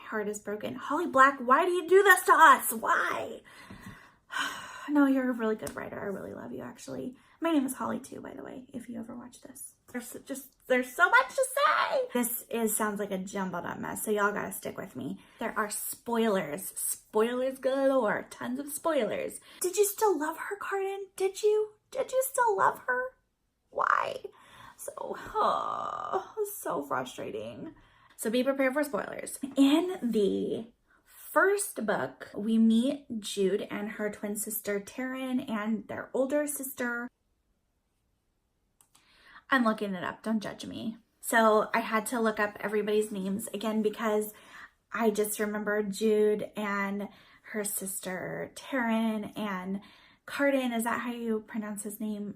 heart is broken. Holly Black, why do you do this to us? Why? No, you're a really good writer. I really love you, actually. My name is Holly too, by the way, if you ever watch this. There's so much to say. This sounds like a jumbled up mess, so y'all gotta stick with me. There are spoilers. Spoilers galore. Tons of spoilers. Did you still love her, Carden? Did you still love her? Why? So frustrating. So be prepared for spoilers. In the first book, we meet Jude and her twin sister Taryn and their older sister. I'm looking it up, don't judge me. So I had to look up everybody's names again because I just remember Jude and her sister Taryn and Carden. Is that how you pronounce his name?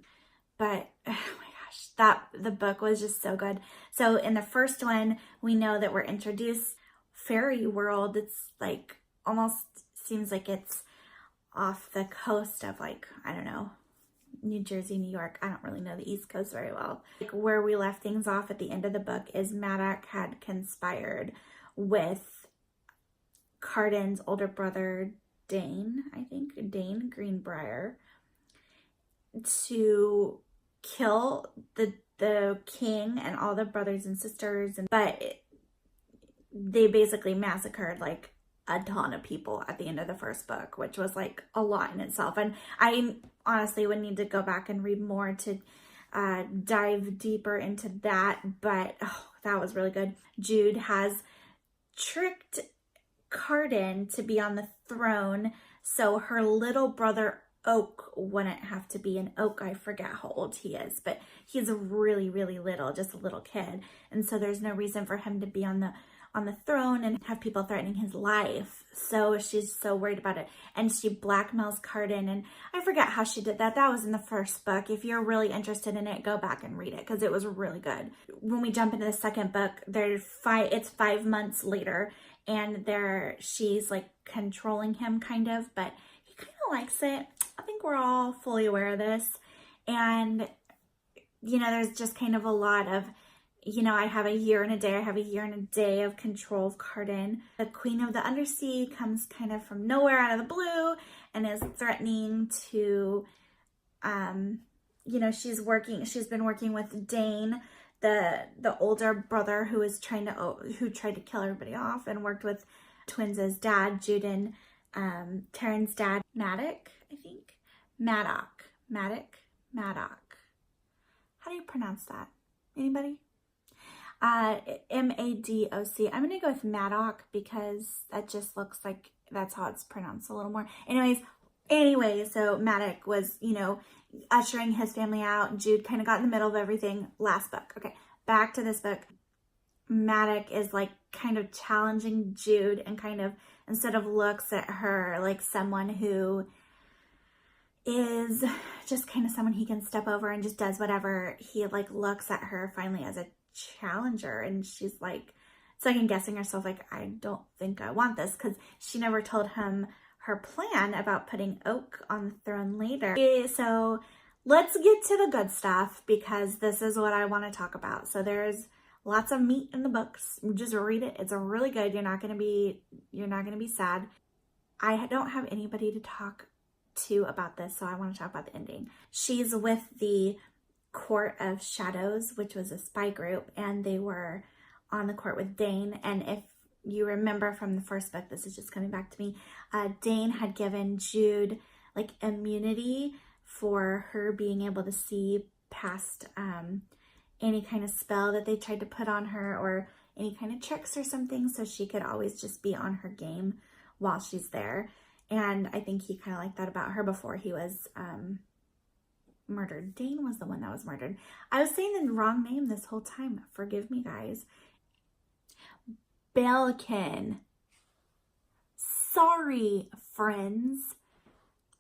But oh my gosh, the book was just so good. So in the first one, we know that we're introduced fairy world. It's like almost seems like it's off the coast of, like, I don't know, New Jersey, New York. I don't really know the East Coast very well. Like, where we left things off at the end of the book is Maddox had conspired with Carden's older brother, Dane Greenbrier, to kill the king and all the brothers and sisters. But they basically massacred like a ton of people at the end of the first book, which was like a lot in itself. And I honestly would need to go back and read more to dive deeper into that, but that was really good. Jude has tricked Carden to be on the throne so her little brother Oak wouldn't have to be an Oak. I forget how old he is, but he's really, really little, just a little kid. And so there's no reason for him to be on the throne and have people threatening his life. So she's so worried about it. And she blackmails Carden. And I forget how she did that. That was in the first book. If you're really interested in it, go back and read it because it was really good. When we jump into the second book, it's 5 months later and she's like controlling him kind of, but he kind of likes it. I think we're all fully aware of this. And, you know, there's just kind of a lot of, you know, I have a year and a day of control of Carden. The Queen of the Undersea comes kind of from nowhere out of the blue and is threatening to, you know, she's been working with Dane, the older brother who tried to kill everybody off, and worked with twins' dad, Jude and Taryn's dad, Maddox. How do you pronounce that? Anybody? M-A-D-O-C. I'm going to go with Maddox because that just looks like that's how it's pronounced a little more. Anyways, so Maddox was, you know, ushering his family out. Jude kind of got in the middle of everything. Last book. Okay, back to this book. Maddox is like kind of challenging Jude and kind of, instead of looks at her like someone who is just kind of someone he can step over and just does whatever, he like looks at her finally as a challenger, and she's like second guessing herself, like, I don't think I want this, because she never told him her plan about putting Oak on the throne later. So let's get to the good stuff because this is what I want to talk about. So there's lots of meat in the books. Just read it. It's really good. You're not gonna be sad. I don't have anybody to talk to about this, so I want to talk about the ending. She's with the Court of Shadows, which was a spy group, and they were on the court with Dane. And if you remember from the first book, this is just coming back to me, Dane had given Jude like immunity for her being able to see past any kind of spell that they tried to put on her or any kind of tricks or something, so she could always just be on her game while she's there. And I think he kind of liked that about her before he was murdered. Dane was the one that was murdered. I was saying the wrong name this whole time. Forgive me, guys. Belkin. Sorry, friends.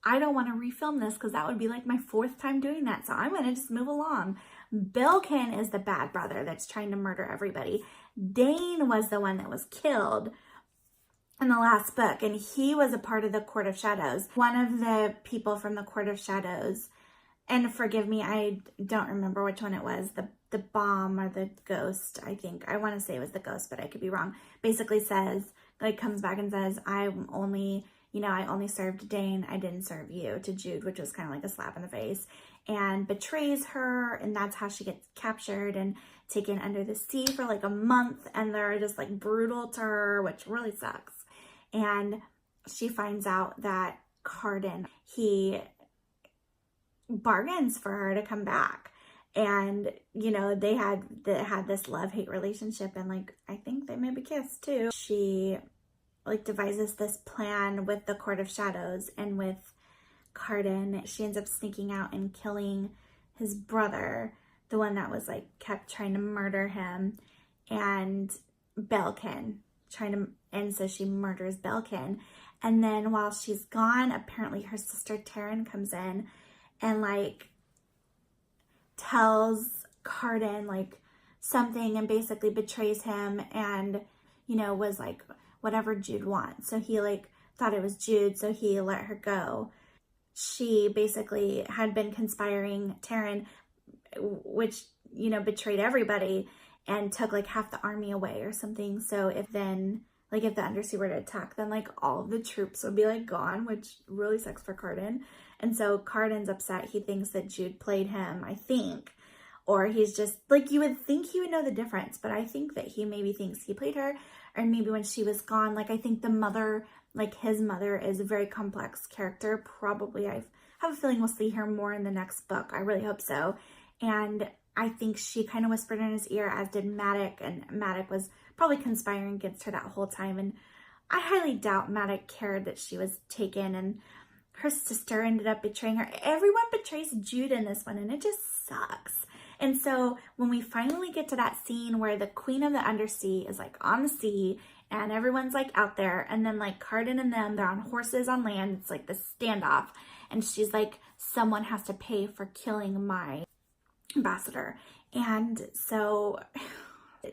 I don't want to refilm this because that would be like my 4th time doing that. So I'm going to just move along. Belkin is the bad brother that's trying to murder everybody. Dane was the one that was killed in the last book, and he was a part of the Court of Shadows. One of the people from the Court of Shadows, and forgive me, I don't remember which one it was, the bomb or the ghost, I think. I want to say it was the ghost, but I could be wrong. Basically says, like comes back and says, I'm only, I only served Dane, I didn't serve you, to Jude, which was kind of like a slap in the face, and betrays her. And that's how she gets captured and taken under the sea for like a month. And they're just like brutal to her, which really sucks. And she finds out that Cardan, he bargains for her to come back. And, they had this love-hate relationship, and like, I think they maybe kissed too. She like devises this plan with the Court of Shadows and with Cardan. She ends up sneaking out and killing his brother, the one that was like kept trying to murder him, and Belkin and so she murders Belkin. And then while she's gone, apparently her sister Taryn comes in and like tells Cardan like something and basically betrays him, and was like, whatever Jude wants. So he like thought it was Jude, so he let her go. She basically had been conspiring Taryn, which betrayed everybody and took like half the army away or something. So if the Undersea were to attack, then like all of the troops would be like gone, which really sucks for Cardan. And so Cardan's upset. He thinks that Jude played him, I think, or he's just like, you would think he would know the difference, but I think that he maybe thinks he played her, or maybe when she was gone, like I think the mother, like his mother, is a very complex character. Probably, I have a feeling we'll see her more in the next book. I really hope so. And I think she kind of whispered in his ear, as did Maddox, and Maddox was probably conspiring against her that whole time. And I highly doubt Maddox cared that she was taken, and her sister ended up betraying her. Everyone betrays Jude in this one, and it just sucks. And so when we finally get to that scene where the Queen of the Undersea is like on the sea and everyone's like out there, and then like Cardan and them, they're on horses on land. It's like this standoff, and she's like, someone has to pay for killing my ambassador. And so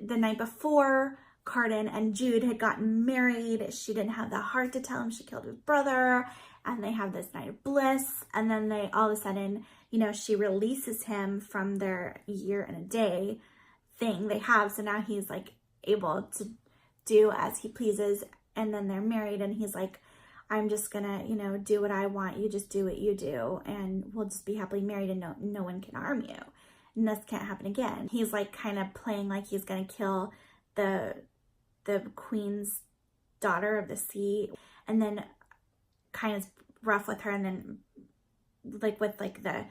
the night before, Cardan and Jude had gotten married. She didn't have the heart to tell him she killed his brother, and they have this night of bliss. And then they all of a sudden, she releases him from their year and a day thing they have. So now he's like able to do as he pleases. And then they're married, and he's like, I'm just gonna, do what I want. You just do what you do, and we'll just be happily married, and no one can harm you. And this can't happen again. He's like kind of playing like he's gonna kill the queen's daughter of the sea, and then kind of rough with her, and then like with like the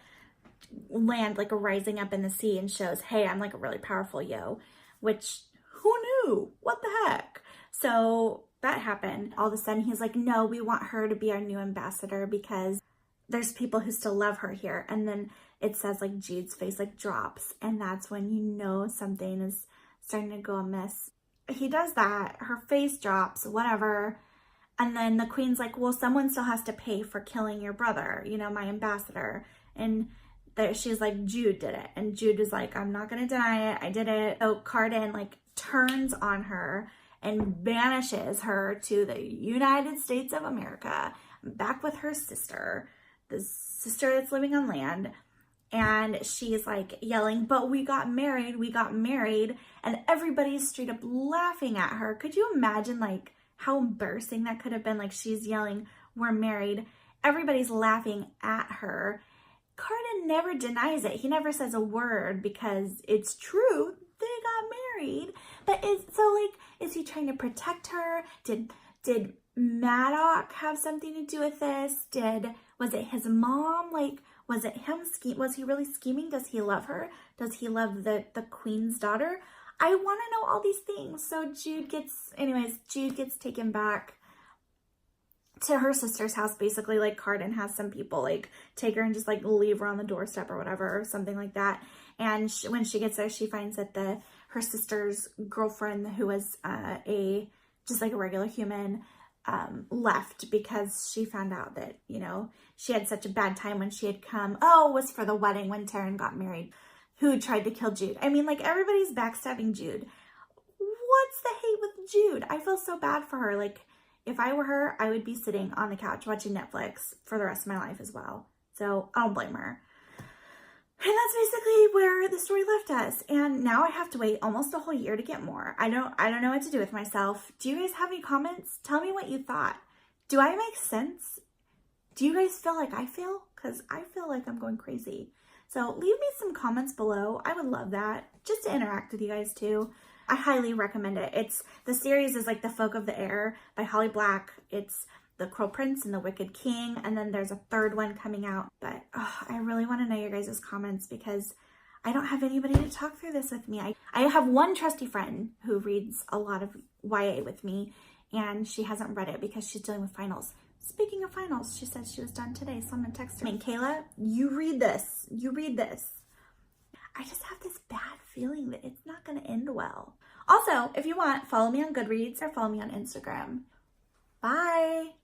land like rising up in the sea, and shows, hey, I'm like a really powerful yo, which who knew? What the heck? So that happened. All of a sudden he's like, no, we want her to be our new ambassador because there's people who still love her here. And then it says like Jude's face like drops, and that's when something is starting to go amiss. He does that, her face drops, whatever. And then the queen's like, well, someone still has to pay for killing your brother, my ambassador. And she's like, Jude did it. And Jude is like, I'm not going to deny it. I did it. So Cardan like turns on her and banishes her to the United States of America, back with her sister, the sister that's living on land. And she's like yelling, but we got married. And everybody's straight up laughing at her. Could you imagine like how embarrassing that could have been? Like, she's yelling, we're married. Everybody's laughing at her. Cardan never denies it. He never says a word because it's true. They got married. But is he trying to protect her? Did Maddox have something to do with this? Was it his mom? Like, was it him? Was he really scheming? Does he love her? Does he love the queen's daughter? I want to know all these things. So Jude gets taken back to her sister's house. Basically, like, Cardan has some people like take her and just like leave her on the doorstep or whatever, or something like that. And when she gets there, she finds that her sister's girlfriend, who was just like a regular human, left because she found out that, she had such a bad time when she had come. Oh, it was for the wedding when Taryn got married, who tried to kill Jude. I mean, like, everybody's backstabbing Jude. What's the hate with Jude? I feel so bad for her. Like, if I were her, I would be sitting on the couch watching Netflix for the rest of my life as well. So I don't blame her. And that's basically where the story left us. And now I have to wait almost a whole year to get more. I don't know what to do with myself. Do you guys have any comments? Tell me what you thought. Do I make sense? Do you guys feel like I feel? Because I feel like I'm going crazy. So leave me some comments below. I would love that. Just to interact with you guys too. I highly recommend it. The series is like The Folk of the Air by Holly Black. It's The Cruel Prince and the Wicked King. And then there's a third one coming out. But I really want to know your guys' comments because I don't have anybody to talk through this with me. I have one trusty friend who reads a lot of YA with me, and she hasn't read it because she's dealing with finals. Speaking of finals, she said she was done today, so I'm gonna text her. I mean, Kayla, you read this. You read this. I just have this bad feeling that it's not gonna end well. Also, if you want, follow me on Goodreads or follow me on Instagram. Bye.